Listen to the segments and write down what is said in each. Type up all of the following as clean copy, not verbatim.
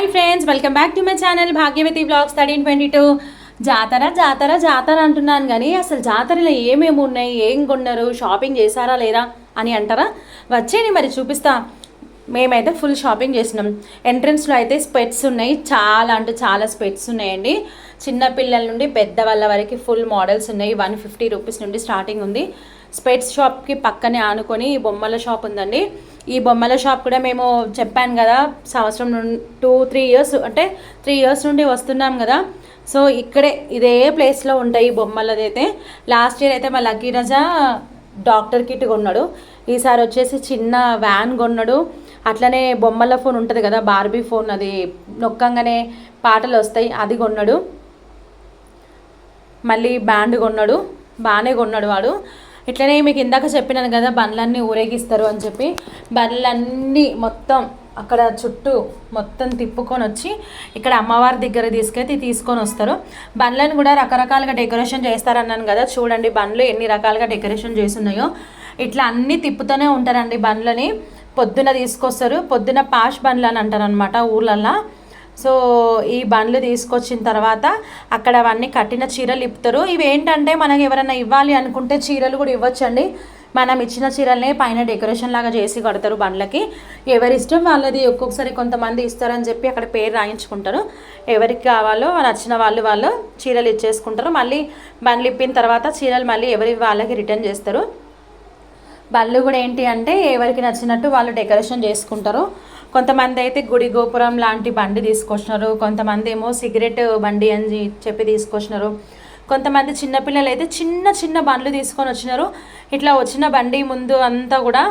Hi friends, welcome back to my channel Bhagyavathi blogs 1322. జాతర జాతర జాతర అంటున్నాను కానీ అసలు జాతరలో ఏమేమి ఉన్నాయి, ఏం కొన్నారు, షాపింగ్ చేశారా లేదా అని అంటారా? వచ్చేయండి మరి చూపిస్తా. మేమైతే ఫుల్ షాపింగ్ చేసినాం. ఎంట్రన్స్లో అయితే స్పెట్స్ ఉన్నాయి, చాలా అంటే చాలా స్పెట్స్ ఉన్నాయండి. చిన్నపిల్లల నుండి పెద్దవాళ్ళ వరకు ఫుల్ మోడల్స్ ఉన్నాయి. 150 రూపీస్ నుండి స్టార్టింగ్ ఉంది. స్పెట్స్ షాప్కి పక్కనే ఆనుకొని ఈ బొమ్మల షాప్ ఉందండి. ఈ బొమ్మల షాప్ కూడా మేము చెప్పాను కదా, సంవత్సరం 2-3 ఇయర్స్ అంటే 3 ఇయర్స్ నుండి వస్తున్నాం కదా. సో ఇక్కడే ఇదే ప్లేస్లో ఉంటాయి ఈ బొమ్మలదైతే. లాస్ట్ ఇయర్ అయితే మా లక్కీ రజా డాక్టర్ కిట్ కొన్నాడు. ఈసారి వచ్చేసి చిన్న వ్యాన్ కొన్నాడు. అట్లనే బొమ్మల ఫోన్ ఉంటుంది కదా, బార్బీ ఫోన్, అది నొక్కంగానే పాటలు వస్తాయి, అది కొన్నాడు. మళ్ళీ బ్యాండ్ కొన్నాడు, బాగానే కొన్నాడు వాడు. ఇట్లనే మీకు ఇందాక చెప్పినాను కదా, బండ్లన్నీ ఊరేగిస్తారు అని చెప్పి. బండ్లన్నీ మొత్తం అక్కడ చుట్టూ మొత్తం తిప్పుకొని వచ్చి ఇక్కడ అమ్మవారి దగ్గర తీసుకొని వస్తారు. బండ్లను కూడా రకరకాలుగా డెకరేషన్ చేస్తారన్నాను కదా, చూడండి బండ్లు ఎన్ని రకాలుగా డెకరేషన్ చేసి ఉన్నాయో. ఇట్లా అన్నీ తిప్పుతూనే ఉంటారండి బండ్లని. పొద్దున తీసుకొస్తారు, పొద్దున పాష్ బండ్లు అని అంటారు అనమాట ఊర్లల్లో. సో ఈ బండ్లు తీసుకొచ్చిన తర్వాత అక్కడ అవన్నీ కట్టిన చీరలు ఇప్పుతారు. ఇవి ఏంటంటే మనకి ఎవరైనా ఇవ్వాలి అనుకుంటే చీరలు కూడా ఇవ్వచ్చండి. మనం ఇచ్చిన చీరలనే పైన డెకరేషన్ లాగా చేసి కడతారు బండ్లకి. ఎవరి ఇష్టం వాళ్ళది. ఒక్కొక్కసారి కొంతమంది ఇస్తారని చెప్పి అక్కడ పేరు రాయించుకుంటారు. ఎవరికి కావాలో నచ్చిన వాళ్ళు చీరలు ఇచ్చేసుకుంటారు. మళ్ళీ బండ్లు ఇప్పిన తర్వాత చీరలు మళ్ళీ ఎవరి వాళ్ళకి రిటర్న్ చేస్తారు. బండ్లు కూడా ఏంటి అంటే ఎవరికి నచ్చినట్టు వాళ్ళు డెకరేషన్ చేసుకుంటారు. కొంతమంది అయితే గుడి గోపురం లాంటి బండి తీసుకొచ్చినారు, కొంతమంది ఏమో సిగరెట్ బండి అని చెప్పి తీసుకొచ్చినారు, కొంతమంది చిన్నపిల్లలు అయితే చిన్న చిన్న బండ్లు తీసుకొని వచ్చినారు. ఇట్లా వచ్చిన బండి ముందు అంతా కూడా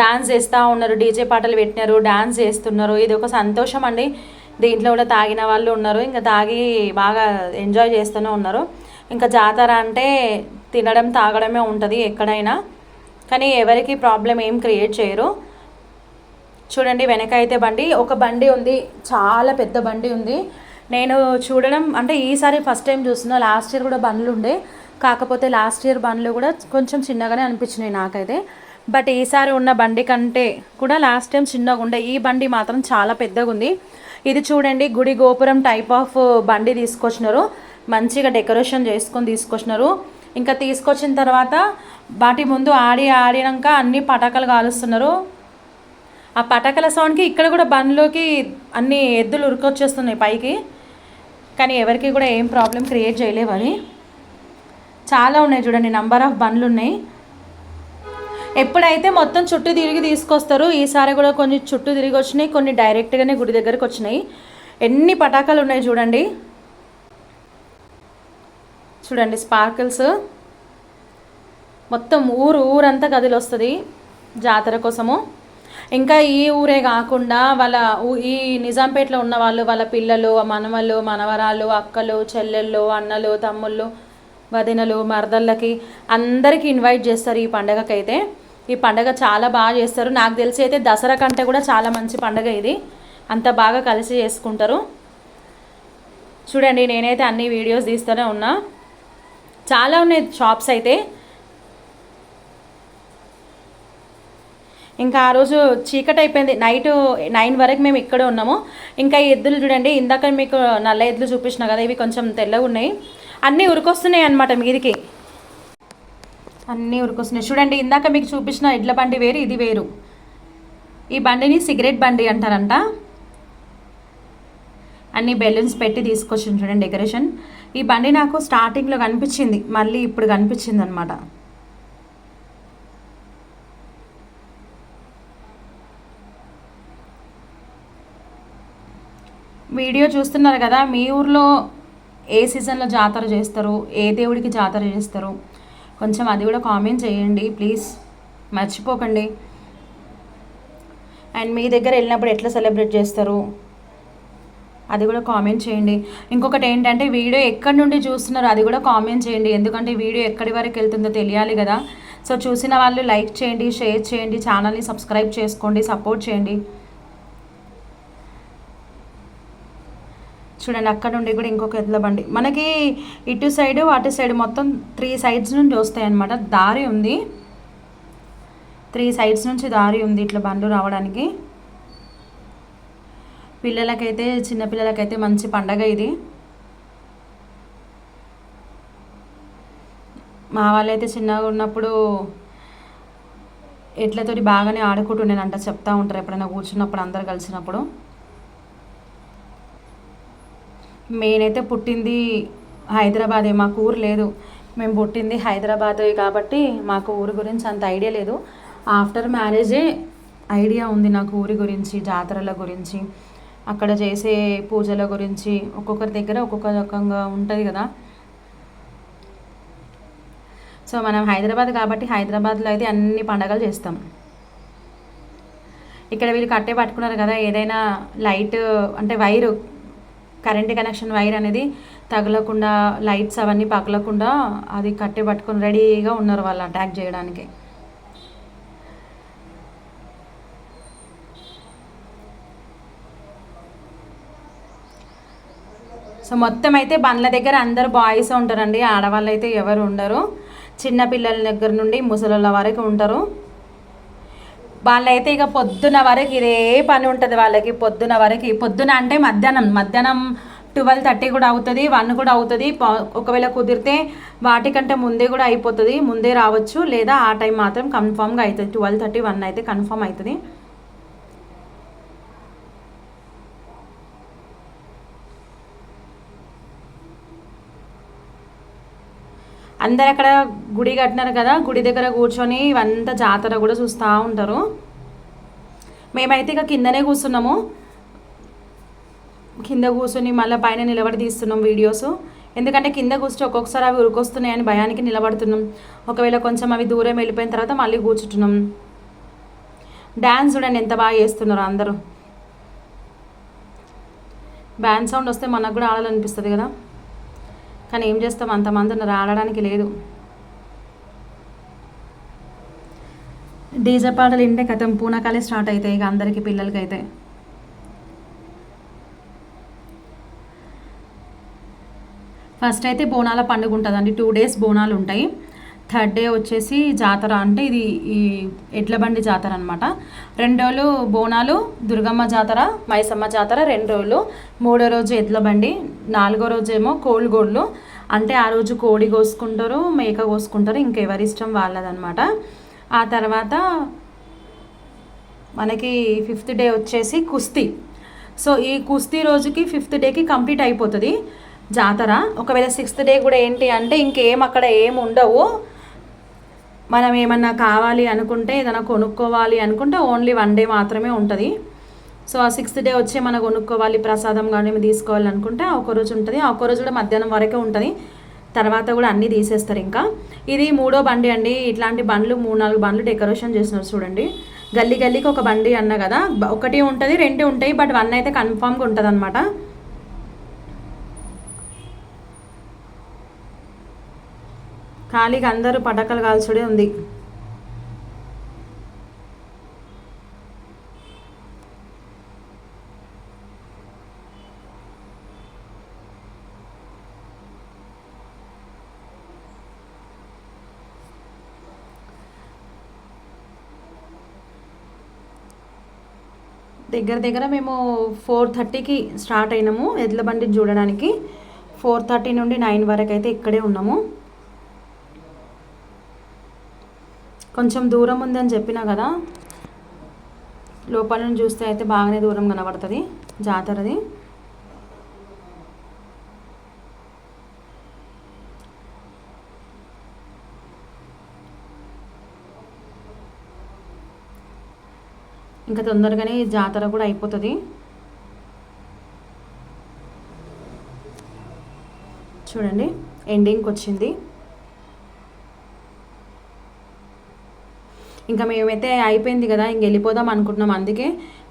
డాన్స్ చేస్తూ ఉన్నారు, డీజే పాటలు పెట్టినారు, డాన్స్ చేస్తున్నారు. ఇది ఒక సంతోషం అండి. దీంట్లో కూడా తాగిన వాళ్ళు ఉన్నారు, ఇంకా తాగి బాగా ఎంజాయ్ చేస్తూనే ఉన్నారు. ఇంకా జాతర అంటే తినడం తాగడమే ఉంటుంది ఎక్కడైనా, కానీ ఎవరికి ప్రాబ్లం ఏం క్రియేట్ చేయరు. చూడండి వెనక అయితే ఒక బండి ఉంది, చాలా పెద్ద బండి ఉంది. నేను చూడడం అంటే ఈసారి ఫస్ట్ టైం చూస్తున్నా. లాస్ట్ ఇయర్ కూడా బండ్లు ఉండే, కాకపోతే లాస్ట్ ఇయర్ బండ్లు కూడా కొంచెం చిన్నగానే అనిపించినాయి నాకైతే. బట్ ఈసారి ఉన్న బండి కంటే కూడా లాస్ట్ టైం చిన్నగా ఉండే. ఈ బండి మాత్రం చాలా పెద్దగా ఉంది. ఇది చూడండి గుడి గోపురం టైప్ ఆఫ్ బండి తీసుకొచ్చినారు. మంచిగా డెకరేషన్ చేసుకొని తీసుకొచ్చినారు. ఇంకా తీసుకొచ్చిన తర్వాత వాటి ముందు ఆడినాక అన్ని పటాకులు కాలుస్తున్నారు. ఆ పటాకుల సౌండ్కి ఇక్కడ కూడా బండ్లోకి అన్ని ఎద్దులు ఉరికొచ్చేస్తున్నాయి పైకి, కానీ ఎవరికి కూడా ఏం ప్రాబ్లం క్రియేట్ చేయలేవు. అవి చాలా ఉన్నాయి చూడండి, నంబర్ ఆఫ్ బండ్లు ఉన్నాయి. ఎప్పుడైతే మొత్తం చుట్టూ తిరిగి తీసుకొస్తారు. ఈసారి కూడా కొన్ని చుట్టూ తిరిగి వచ్చినాయి, కొన్ని డైరెక్ట్గానే గుడి దగ్గరకు వచ్చినాయి. ఎన్ని పటాకాలు ఉన్నాయి చూడండి. చూడండి స్పార్కిల్స్, మొత్తం ఊరంతా కదిలి వస్తుంది జాతర కోసము. ఇంకా ఈ ఊరే కాకుండా ఈ నిజాంపేటలో ఉన్న వాళ్ళ పిల్లలు, మనవళ్ళు, మనవరాళ్ళు, అక్కలు, చెల్లెళ్ళు, అన్నలు, తమ్ముళ్ళు, వదినలు, మరదళ్ళకి అందరికీ ఇన్వైట్ చేస్తారు ఈ పండగకైతే. ఈ పండగ చాలా బాగా చేస్తారు. నాకు తెలిసి అయితే దసరా కంటే కూడా చాలా మంచి పండగ ఇది. అంత బాగా కలిసి చేసుకుంటారు. చూడండి నేనైతే అన్ని వీడియోస్ తీస్తూనే ఉన్నా. చాలా ఉన్నాయి షాప్స్ అయితే. ఇంకా ఆ రోజు చీకటి అయిపోయింది, నైట్ 9 వరకు మేము ఇక్కడే ఉన్నాము. ఇంకా ఈ ఎద్దులు చూడండి, ఇందాక మీకు నల్ల ఎద్దులు చూపించిన కదా, ఇవి కొంచెం తెల్లగా ఉన్నాయి. అన్నీ ఉరికొస్తున్నాయి అన్నమాట మీదికి, అన్నీ ఉరికొస్తున్నాయి. చూడండి ఇందాక మీకు చూపించిన ఎడ్ల బండి వేరు, ఇది వేరు. ఈ బండిని సిగరెట్ బండి అంటారంట. అన్ని బెలూన్స్ పెట్టి తీసుకొచ్చింది చూడండి డెకరేషన్. ఈ బండి నాకు స్టార్టింగ్లో కనిపించింది, మళ్ళీ ఇప్పుడు కనిపించింది అనమాట. వీడియో చూస్తున్నారు కదా, మీ ఊర్లో ఏ సీజన్లో జాతర చేస్తారు, ఏ దేవుడికి జాతర చేస్తారు, కొంచెం అది కూడా కామెంట్ చేయండి ప్లీజ్, మర్చిపోకండి. అండ్ మీ దగ్గర వెళ్ళినప్పుడు ఎట్లా సెలబ్రేట్ చేస్తారు అది కూడా కామెంట్ చేయండి. ఇంకొకటి ఏంటంటే వీడియో ఎక్కడి నుండి చూస్తున్నారో అది కూడా కామెంట్ చేయండి, ఎందుకంటే వీడియో ఎక్కడి వరకు వెళ్తుందో తెలియాలి కదా. సో చూసిన వాళ్ళు లైక్ చేయండి, షేర్ చేయండి, ఛానల్ని సబ్స్క్రైబ్ చేసుకోండి, సపోర్ట్ చేయండి. చూడండి అక్కడ నుండి కూడా ఇంకొక ఎద్దుల బండి. మనకి ఇటు సైడు అటు సైడ్ మొత్తం 3 సైడ్స్ నుంచి వస్తాయి అన్నమాట. దారి ఉంది, 3 సైడ్స్ నుంచి దారి ఉంది ఇట్లా బండ్లు రావడానికి. పిల్లలకైతే చిన్నపిల్లలకైతే మంచి పండగ ఇది. మా వాళ్ళైతే చిన్నగా ఉన్నప్పుడు ఎట్లతోటి బాగానే ఆడుకుంటుండేనంట, చెప్తా ఉంటారు ఎప్పుడైనా కూర్చున్నప్పుడు అందరు కలిసినప్పుడు. నేనైతే పుట్టింది హైదరాబాదే, మాకు ఊరు లేదు. మేము పుట్టింది హైదరాబాద్ కాబట్టి మాకు ఊరి గురించి అంత ఐడియా లేదు. ఆఫ్టర్ మ్యారేజే ఐడియా ఉంది నాకు ఊరి గురించి, జాతరల గురించి, అక్కడ చేసే పూజల గురించి. ఒక్కొక్కరి దగ్గర ఒక్కొక్క రకంగా ఉంటుంది కదా. సో మనం హైదరాబాద్ కాబట్టి హైదరాబాద్లో అయితే అన్ని పండగలు చేస్తాం. ఇక్కడ వీళ్ళు కట్టే పట్టుకున్నారు కదా, ఏదైనా లైట్ అంటే వైరు, కరెంట్ కనెక్షన్ వైర్ అనేది తగలకుండా, లైట్స్ అవన్నీ పగలకుండా అది కట్టే పట్టుకుని రెడీగా ఉన్నారు వాళ్ళు అటాక్ చేయడానికి. సో మొత్తం అయితే బండ్ల దగ్గర అందరు బాయ్స్ ఉంటారండి, ఆడవాళ్ళు అయితే ఎవరు ఉండరు. చిన్న పిల్లల దగ్గర నుండి ముసలిళ్ళ వరకు ఉంటారు. వాళ్ళైతే ఇక పొద్దున వరకు ఇదే పని ఉంటుంది వాళ్ళకి. పొద్దున అంటే మధ్యాహ్నం 12:30 కూడా అవుతుంది, 1 కూడా అవుతుంది. ఒకవేళ కుదిరితే వాటికంటే ముందే కూడా అయిపోతుంది, ముందే రావచ్చు. లేదా ఆ టైం మాత్రం కన్ఫామ్గా అవుతుంది, 12:30, 1 అయితే కన్ఫామ్ అవుతుంది. అందరు అక్కడ గుడి కట్టినారు కదా, గుడి దగ్గర కూర్చొని ఇవంతా జాతర కూడా చూస్తూ ఉంటారు. మేమైతే ఇక కిందనే కూర్చున్నాము. కింద కూర్చొని మళ్ళీ పైన నిలబడి తీస్తున్నాం వీడియోస్. ఎందుకంటే కింద కూర్చొని ఒక్కొక్కసారి అవి ఉరికొస్తున్నాయని భయానికి నిలబడుతున్నాం. ఒకవేళ కొంచెం అవి దూరం వెళ్ళిపోయిన తర్వాత మళ్ళీ కూర్చుంటున్నాం. డ్యాన్స్ చూడండి ఎంత బాగా చేస్తున్నారు అందరూ. బ్యాండ్ సౌండ్ వస్తే మనకు కూడా ఆడాలనిపిస్తుంది కదా, కానీ ఏం చేస్తాం, అంతమంది ఉన్నారు, ఆడడానికి లేదు. డీజే పాటలు వింటే కథం పూనకాలే స్టార్ట్ అవుతాయి ఇక అందరికీ, పిల్లలకైతే. ఫస్ట్ అయితే బోనాల పండుగ ఉంటుందండి, 2 days బోనాలు ఉంటాయి. 3rd day వచ్చేసి జాతర, అంటే ఇది ఈ ఎడ్లబండి జాతర అనమాట. 2 రోజులు బోనాలు, దుర్గమ్మ జాతర, మైసమ్మ జాతర 2 రోజులు. 3వ రోజు ఎడ్లబండి, 4వ రోజు ఏమో కోళ్ళగోళ్ళు, అంటే ఆ రోజు కోడి కోసుకుంటారు, మేక కోసుకుంటారు, ఇంకెవరి ఇష్టం వాళ్ళదనమాట. ఆ తర్వాత మనకి 5th day వచ్చేసి కుస్తీ. సో ఈ కుస్తీ రోజుకి 5th dayకి కంప్లీట్ అయిపోతుంది జాతర. ఒకవేళ 6th day కూడా ఏంటి అంటే ఇంకేం అక్కడ ఏం ఉండవు. మనం ఏమన్నా కావాలి అనుకుంటే, ఏదైనా కొనుక్కోవాలి అనుకుంటే ఓన్లీ 1 day మాత్రమే ఉంటుంది. సో ఆ 6th day వచ్చి మనం కొనుక్కోవాలి, ప్రసాదం కానీ తీసుకోవాలి అనుకుంటే ఆ ఒక్కరోజు ఉంటుంది. ఆ ఒక్కరోజు కూడా మధ్యాహ్నం వరకే ఉంటుంది, తర్వాత కూడా అన్నీ తీసేస్తారు. ఇంకా ఇది 3వ బండి అండి. ఇట్లాంటి బండ్లు 3-4 బండ్లు డెకరేషన్ చేస్తున్నారు చూడండి. గల్లీకి ఒక బండి అన్న కదా, 1 ఉంటుంది 2 ఉంటాయి, బట్ 1 అయితే కన్ఫామ్గా ఉంటుంది అనమాట. ఖాళీగా అందరూ పటాకులు కాల్చుడే ఉంది. దగ్గర మేము 4:30కి స్టార్ట్ అయినాము ఎడ్ల బండిని చూడడానికి. 4:30 నుండి 9 వరకు అయితే ఇక్కడే ఉన్నాము. కొంచెం దూరం ఉందని చెప్పినా కదా, లోపల నుంచి చూస్తే అయితే బాగానే దూరం కనబడుతుంది జాతరది. ఇంకా తొందరగానే జాతర కూడా అయిపోతుంది. చూడండి ఎండింగ్కి వచ్చింది. ఇంకా మేమైతే అయిపోయింది కదా, ఇంక వెళ్ళిపోదాం అనుకుంటున్నాం. అందుకే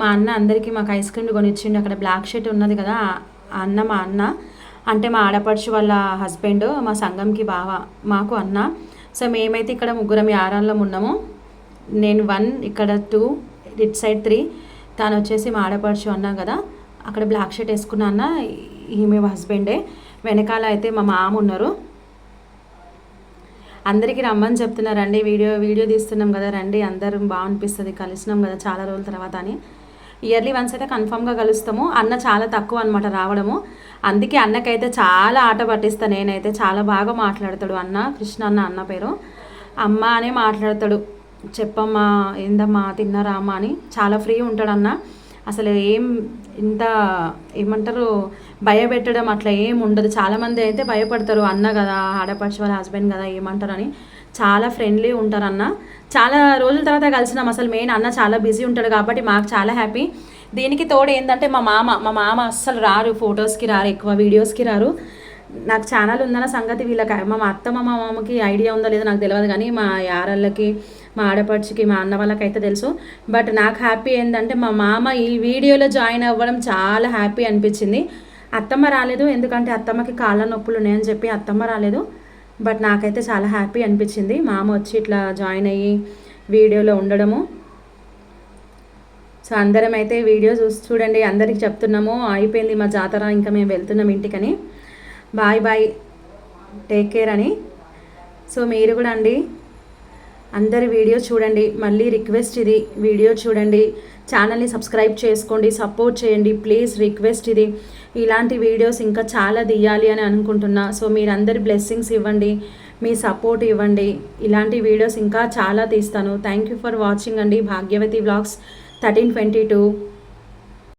మా అన్న అందరికీ మాకు ఐస్ క్రీమ్ కొనిచ్చిండు. అక్కడ బ్లాక్ షర్ట్ ఉన్నది కదా మా అన్న అంటే మా ఆడపడుచు వాళ్ళ హస్బెండ్, మా సంఘంకి బావ, మాకు అన్న. సో మేమైతే ఇక్కడ ముగ్గురం యారాల్లో ఉన్నాము. నేను 1, ఇక్కడ 2, ఇట్ సైడ్ 3. తను వచ్చేసి మా ఆడపడుచు అన్నా కదా, అక్కడ బ్లాక్ షర్ట్ వేసుకున్న అన్న ఈమె హస్బెండే. వెనకాల అయితే మా మామ ఉన్నారు. అందరికీ రమ్మని చెప్తున్నారండి, వీడియో తీస్తున్నాం కదా, రండి అందరం, బాగా అనిపిస్తుంది, కలిసినాం కదా చాలా రోజుల తర్వాత అని. ఇయర్లీ వన్స్ అయితే కన్ఫామ్గా కలుస్తాము. అన్న చాలా తక్కువ అనమాట రావడము, అందుకే అన్నకైతే చాలా ఆట పట్టిస్తాను నేనైతే. చాలా బాగా మాట్లాడతాడు అన్న, కృష్ణ అన్న పేరు. అమ్మ అనే మాట్లాడతాడు, చెప్పమ్మా, ఏందమ్మా, తిన్నారా అమ్మ అని. చాలా ఫ్రీ ఉంటాడు అన్న. అసలు ఏం ఇంత ఏమంటారు భయపెట్టడం అట్లా ఏం ఉండదు. చాలామంది అయితే భయపడతారు, అన్న కదా, ఆడపడుచు వాళ్ళ హస్బెండ్ కదా ఏమంటారని. చాలా ఫ్రెండ్లీ ఉంటారు అన్న. చాలా రోజుల తర్వాత కలిసినాం. అసలు మెయిన్ అన్న చాలా బిజీ ఉంటాడు కాబట్టి మాకు చాలా హ్యాపీ. దీనికి తోడు ఏంటంటే మా మామ అస్సలు రారు, ఫొటోస్కి రారు, ఎక్కువ వీడియోస్కి రారు. నాకు ఛానల్ ఉందన్న సంగతి వీళ్ళకి, మా అత్త మా మామకి ఐడియా ఉందో లేదో నాకు తెలియదు, కానీ మా యారళ్ళకి, మా ఆడపడుచుకి, మా అన్న వాళ్ళకైతే తెలుసు. బట్ నాకు హ్యాపీ ఏంటంటే మా మామ ఈ వీడియోలో జాయిన్ అవ్వడం చాలా హ్యాపీ అనిపించింది. అత్తమ్మ రాలేదు, ఎందుకంటే అత్తమ్మకి కాళ్ళ నొప్పులు ఉన్నాయని చెప్పి అత్తమ్మ రాలేదు. బట్ నాకైతే చాలా హ్యాపీ అనిపించింది మామ వచ్చి ఇట్లా జాయిన్ అయ్యి వీడియోలో ఉండడము. సో అందరం అయితే వీడియో చూడండి, అందరికి చెప్తున్నాము అయిపోయింది మా జాతర, ఇంకా మేము వెళ్తున్నాం ఇంటికని. బాయ్ బాయ్, టేక్ కేర్ అని. సో మీరు కూడా అండి అందరి వీడియో చూడండి. మళ్ళీ రిక్వెస్ట్, ఇది వీడియో చూడండి, ఛానల్ని సబ్స్క్రైబ్ చేసుకోండి, సపోర్ట్ చేయండి ప్లీజ్, రిక్వెస్ట్ ఇది. ఇలాంటి వీడియోస్ ఇంకా చాలా తీయాలి అని అనుకుంటున్నా. సో మీరందరి బ్లెస్సింగ్స్ ఇవ్వండి, మీ సపోర్ట్ ఇవ్వండి, ఇలాంటి వీడియోస్ ఇంకా చాలా తీస్తాను. థ్యాంక్ యూ ఫర్ వాచింగ్ అండి. భాగ్యవతి వ్లాగ్స్ 1322.